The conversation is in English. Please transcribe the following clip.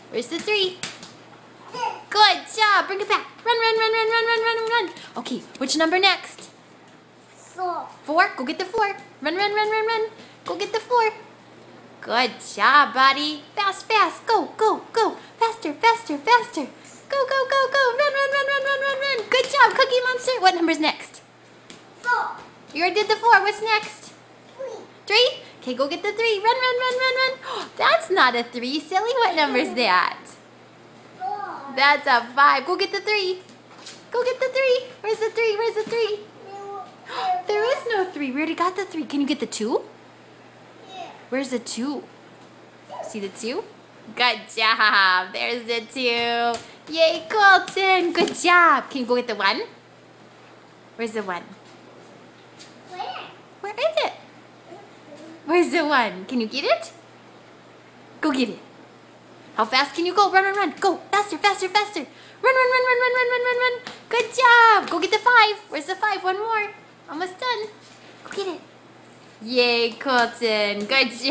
Where's the 3? Good job. Bring it back. Run, run, run, run, run, run, run, run. Okay, which number next? 4. 4? Go get the 4. Run, run, run, run, run. Go get the 4. Good job, buddy. Fast, fast. Go, go, go. Faster, faster, faster. Go, go, go, go. Run, run, run, run, run, run, run. Good job, Cookie Monster. What number's next? 4. You already did the 4. What's next? 3. 3? Okay, go get the 3. Run, run, run, run, run. That's not a 3, silly. What number's that? 4. That's a 5. Go get the 3. Go get the 3. Where's the 3? Where's the 3? There is no 3. We already got the 3. Can you get the 2? Yeah. Where's the 2? See the 2? Good job. There's the 2. Yay, Colton. Good job. Can you go get the 1? Where's the 1? Where? Where is it? Where's the 1? Can you get it? Go get it. How fast can you go? Run, run, run. Go. Faster, faster, faster. Run, run, run, run, run, run, run, run, run. Good job. Go get the 5. Where's the 5? One more. Almost done. Go get it. Yay, Colton. Good job.